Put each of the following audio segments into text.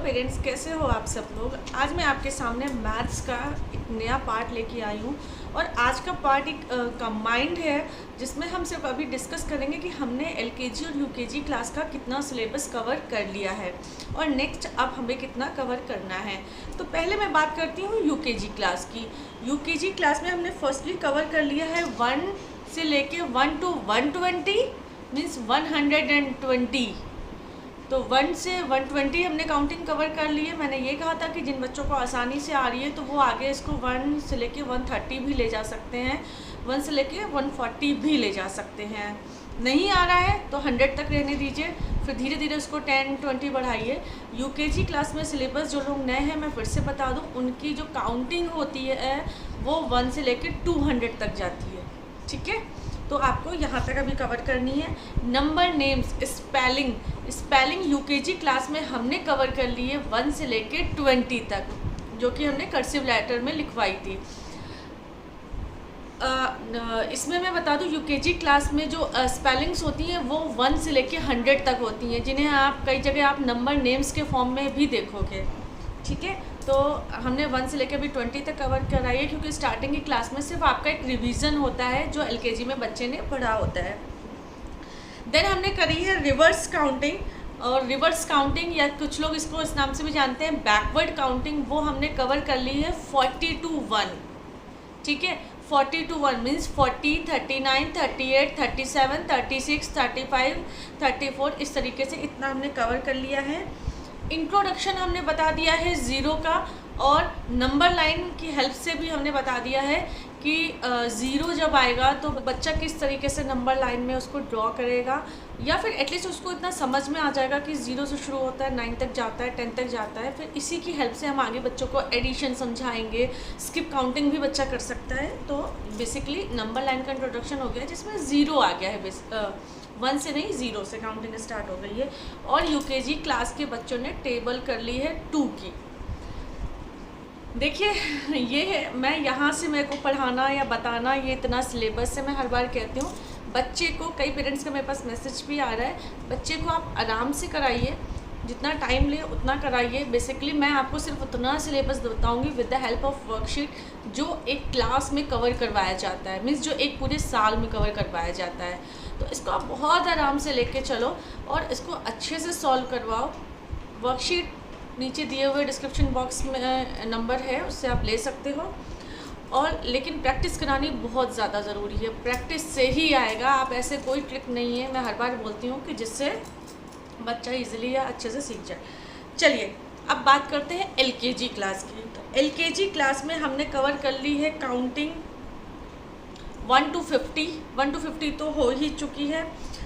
Parents, कैसे हो आप सब लोग। आज मैं आपके सामने मैथ्स का एक नया पार्ट लेके आई हूँ और आज का पार्ट एक कंबाइंड है जिसमें हम सिर्फ अभी डिस्कस करेंगे कि हमने एलकेजी और यूकेजी क्लास का कितना सिलेबस कवर कर लिया है और नेक्स्ट अब हमें कितना कवर करना है। तो पहले मैं बात करती हूँ यूकेजी क्लास की। यूकेजी क्लास में हमने फर्स्टली कवर कर लिया है 1 से लेके 1 to 120 मीन्स 120। तो 1 से 120 हमने काउंटिंग कवर कर ली है। मैंने ये कहा था कि जिन बच्चों को आसानी से आ रही है तो वो आगे इसको 1 से लेके 130 भी ले जा सकते हैं, 1 से लेके 140 भी ले जा सकते हैं। नहीं आ रहा है तो 100 तक रहने दीजिए, फिर धीरे धीरे उसको 10-20 बढ़ाइए। यूकेजी क्लास में सिलेबस जो लोग नए हैं, मैं फिर से बता दूं, उनकी जो काउंटिंग होती है वो 1 से लेके 200 तक जाती है। ठीक है, तो आपको यहाँ तक अभी कवर करनी है। Number names, spelling UKG class में हमने कवर कर ली है 1 से लेके 20 तक, जो कि हमने कर्सिव लेटर में लिखवाई थी। इसमें मैं बता दूं यूकेजी क्लास में जो स्पेलिंग्स होती हैं वो 1 से लेके 100 तक होती हैं, जिन्हें आप कई जगह आप नंबर नेम्स के फॉर्म में भी देखोगे। ठीक है, तो हमने 1 से लेकर अभी 20 तक कवर कराई है, क्योंकि स्टार्टिंग की क्लास में सिर्फ आपका एक रिवीजन होता है जो एलकेजी में बच्चे ने पढ़ा होता है। देन हमने करी है रिवर्स काउंटिंग, और रिवर्स काउंटिंग या कुछ लोग इसको इस नाम से भी जानते हैं बैकवर्ड काउंटिंग, वो हमने कवर कर ली है 40 to 1। ठीक है, 40 to 1 मीन्स 40, 39, 38, 37, 36, 35, 34, इस तरीके से इतना हमने कवर कर लिया है। इंट्रोडक्शन हमने बता दिया है ज़ीरो का, और नंबर लाइन की हेल्प से भी हमने बता दिया है कि ज़ीरो जब आएगा तो बच्चा किस तरीके से नंबर लाइन में उसको ड्रॉ करेगा, या फिर एटलीस्ट उसको इतना समझ में आ जाएगा कि ज़ीरो से शुरू होता है, 9 तक जाता है, 10 तक जाता है। फिर इसी की हेल्प से हम आगे बच्चों को एडिशन समझाएंगे, स्किप काउंटिंग भी बच्चा कर सकता है। तो बेसिकली नंबर लाइन का इंट्रोडक्शन हो गया जिसमें ज़ीरो आ गया है, 1 से नहीं 0 से काउंटिंग स्टार्ट हो गई है। और यूकेजी क्लास के बच्चों ने टेबल कर ली है 2 की। देखिए, ये है, मैं यहाँ से मेरे को पढ़ाना या बताना, ये इतना सिलेबस है। मैं हर बार कहती हूँ बच्चे को, कई पेरेंट्स का मेरे पास मैसेज भी आ रहा है, बच्चे को आप आराम से कराइए, जितना टाइम ले उतना कराइए। बेसिकली मैं आपको सिर्फ उतना सिलेबस बताऊंगी with the help of worksheet जो एक क्लास में कवर करवाया जाता है, मीन्स जो एक पूरे साल में कवर करवाया जाता है। तो इसको आप बहुत आराम से लेके चलो और इसको अच्छे से सॉल्व करवाओ। वर्कशीट नीचे दिए हुए डिस्क्रिप्शन बॉक्स में नंबर है, उससे आप ले सकते हो। और लेकिन प्रैक्टिस करानी बहुत ज़्यादा ज़रूरी है, प्रैक्टिस से ही आएगा। आप ऐसे कोई ट्रिक नहीं है, मैं हर बार बोलती हूँ कि जिससे बच्चा इजीली या अच्छे से सीख जाए। चलिए अब बात करते हैं एलकेजी क्लास की। तो एलकेजी क्लास में हमने कवर कर ली है काउंटिंग 1 to 50। 1 to 50 तो हो ही चुकी है।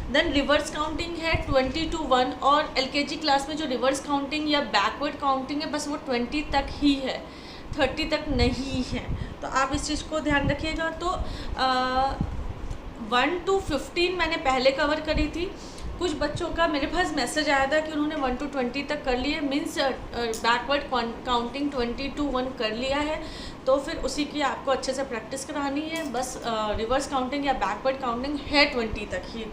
देन रिवर्स काउंटिंग है 20 to 1, और एलकेजी क्लास में जो रिवर्स काउंटिंग या बैकवर्ड काउंटिंग है बस वो 20 तक ही है, 30 तक नहीं है। तो आप इस चीज़ को ध्यान रखिएगा। तो 1 to 15 मैंने पहले कवर करी थी। कुछ बच्चों का मेरे पास मैसेज आया था कि उन्होंने 1 to 20 तक कर लिए, मीन्स बैकवर्ड काउंटिंग 20 to 1 कर लिया है। तो फिर उसी की आपको अच्छे से प्रैक्टिस करानी है। बस रिवर्स काउंटिंग या बैकवर्ड काउंटिंग है 20 तक ही।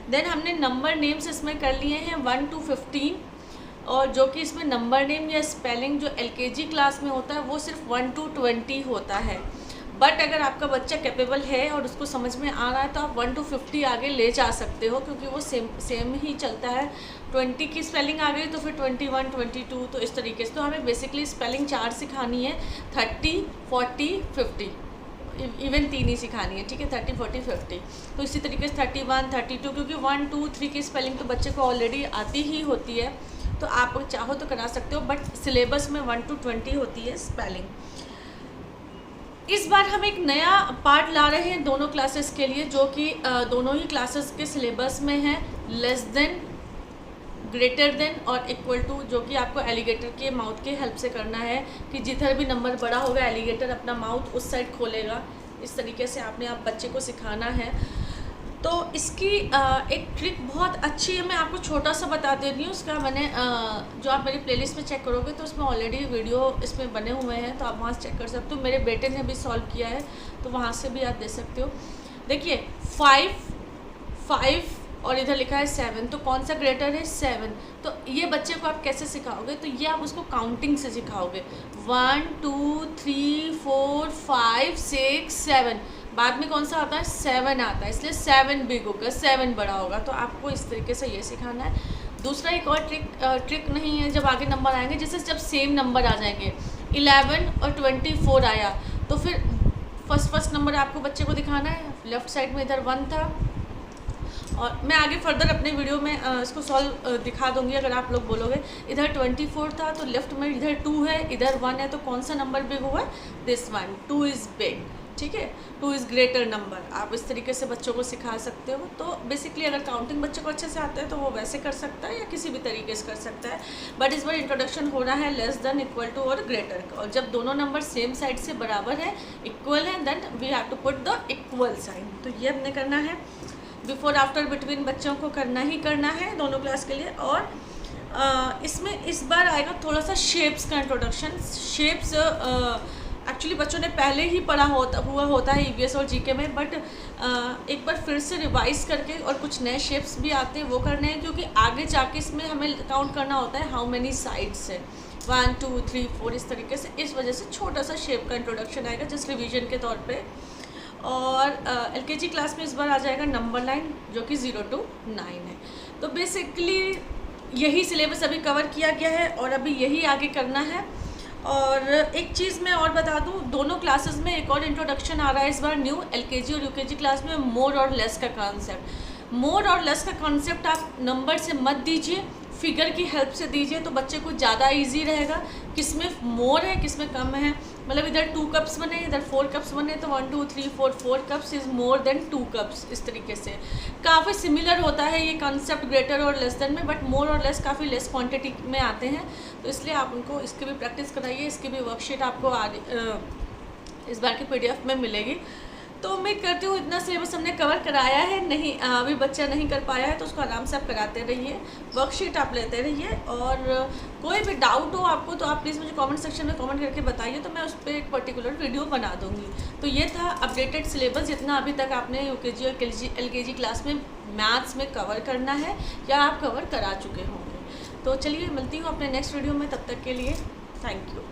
देन हमने नंबर नेम्स इसमें कर लिए हैं 1 to 15, और जो कि इसमें नंबर नेम या स्पेलिंग जो एलकेजी क्लास में होता है वो सिर्फ 1 to 20 होता है। बट अगर आपका बच्चा कैपेबल है और उसको समझ में आ रहा है तो आप 1 to 50 आगे ले जा सकते हो, क्योंकि वो सेम ही चलता है। 20 की स्पेलिंग आ गई तो फिर 21, 22, तो इस तरीके से। तो हमें बेसिकली स्पेलिंग 4 सिखानी है, 30, 40, 50, इवन 3 ही सिखानी है। ठीक है, 30, 40, 50। तो इसी तरीके से 31, 32, क्योंकि 1, 2, 3 की स्पेलिंग तो बच्चे को ऑलरेडी आती ही होती है, तो आप चाहो तो करा सकते हो। बट सिलेबस में 1 to 20 होती है स्पेलिंग। इस बार हम एक नया पार्ट ला रहे हैं दोनों क्लासेस के लिए, जो कि दोनों ही क्लासेस के सिलेबस में है। लेस देन, ग्रेटर देन और इक्वल टू, जो कि आपको एलिगेटर के माउथ के हेल्प से करना है कि जिधर भी नंबर बड़ा होगा एलिगेटर अपना माउथ उस साइड खोलेगा। इस तरीके से आपने आप बच्चे को सिखाना है। तो इसकी एक ट्रिक बहुत अच्छी है, मैं आपको छोटा सा बता दे रही हूँ। उसका मैंने जो आप मेरी प्लेलिस्ट में चेक करोगे तो उसमें ऑलरेडी वीडियो इसमें बने हुए हैं, तो आप वहाँ से चेक कर सकते हो। मेरे बेटे ने भी सॉल्व किया है, तो वहाँ से भी आप दे सकते हो। देखिए 5, 5 और इधर लिखा है 7, तो कौन सा ग्रेटर है 7। तो ये बच्चे को आप कैसे सिखाओगे, तो ये आप उसको काउंटिंग से सिखाओगे 1 2 3 4 5 6 7, बाद में कौन सा आता है 7 आता है, इसलिए 7 बिग होगा, 7 बड़ा होगा। तो आपको इस तरीके से ये सिखाना है। दूसरा एक और ट्रिक नहीं है, जब आगे नंबर आएंगे, जैसे जब सेम नंबर आ जाएंगे 11 और 24 आया, तो फिर फर्स्ट नंबर आपको बच्चे को दिखाना है। लेफ़्ट साइड में इधर 1 था, और मैं आगे फर्दर अपने वीडियो में इसको सॉल्व दिखा दूंगी। अगर आप लोग बोलोगे इधर 24 था तो लेफ्ट में इधर 2 है, इधर 1 है, तो कौन सा नंबर बिग हुआ, दिस वन, 2 इज़ बिग, ठीक है, 2 इज़ ग्रेटर नंबर। आप इस तरीके से बच्चों को सिखा सकते हो। तो बेसिकली अगर काउंटिंग बच्चे को अच्छे से आता है तो वो वैसे कर सकता है या किसी भी तरीके से कर सकता है। बट इस बार इंट्रोडक्शन हो रहा है लेस देन, इक्वल टू और ग्रेटर, और जब दोनों नंबर सेम साइड से बराबर है, इक्वल है, then we have to put the equal sign. तो ये हमने करना है। बिफोर आफ्टर बिटवीन बच्चों को करना ही करना है दोनों क्लास के लिए। और इसमें इस बार आएगा थोड़ा सा शेप्स का इंट्रोडक्शन। शेप्स एक्चुअली बच्चों ने पहले ही पढ़ा होता है ईवीएस और जीके में, बट एक बार फिर से रिवाइज करके और कुछ नए शेप्स भी आते हैं वो करने हैं, क्योंकि आगे जाके इसमें हमें काउंट करना होता है हाउ मेनी साइड्स है, 1 2 3 4 इस तरीके से। इस वजह से छोटा सा शेप का इंट्रोडक्शन आएगा जस्ट रिवीजन के तौर पे। और एलकेजी क्लास में इस बार आ जाएगा नंबर लाइन, जो कि 0 to 9 है। तो बेसिकली यही सिलेबस अभी कवर किया गया है और अभी यही आगे करना है। और एक चीज़ मैं और बता दूं, दोनों क्लासेस में एक और इंट्रोडक्शन आ रहा है इस बार न्यू, एलकेजी और यूकेजी क्लास में मोर और लेस का कॉन्सेप्ट। मोर और लेस का कॉन्सेप्ट आप नंबर से मत दीजिए, फिगर की हेल्प से दीजिए, तो बच्चे को ज़्यादा इजी रहेगा किसमें मोर है किसमें कम है। मतलब इधर 2 कप्स बने, इधर 4 कप्स बने, तो 1 2 3 4 cups is more than 2 cups. इस तरीके से काफ़ी सिमिलर होता है ये कॉन्सेप्ट ग्रेटर और लेस देन में, बट मोर और लेस काफ़ी लेस क्वांटिटी में आते हैं। तो इसलिए आप उनको इसकी भी प्रैक्टिस कराइए। इसकी भी वर्कशीट आपको इस बार की PDF में मिलेगी। तो उम्मीद करती हूँ इतना सिलेबस हमने कवर कराया है। नहीं अभी बच्चा नहीं कर पाया है तो उसको आराम से आप कराते रहिए, वर्कशीट आप लेते रहिए। और कोई भी डाउट हो आपको तो आप प्लीज़ मुझे कमेंट सेक्शन में कमेंट करके बताइए, तो मैं उस पर एक पर्टिकुलर वीडियो बना दूँगी। तो ये था अपडेटेड सिलेबस, जितना अभी तक आपने यूकेजी और एलकेजी क्लास में मैथ्स में कवर करना है या आप कवर करा चुके होंगे। तो चलिए मिलती हूँ अपने नेक्स्ट वीडियो में, तब तक के लिए थैंक यू।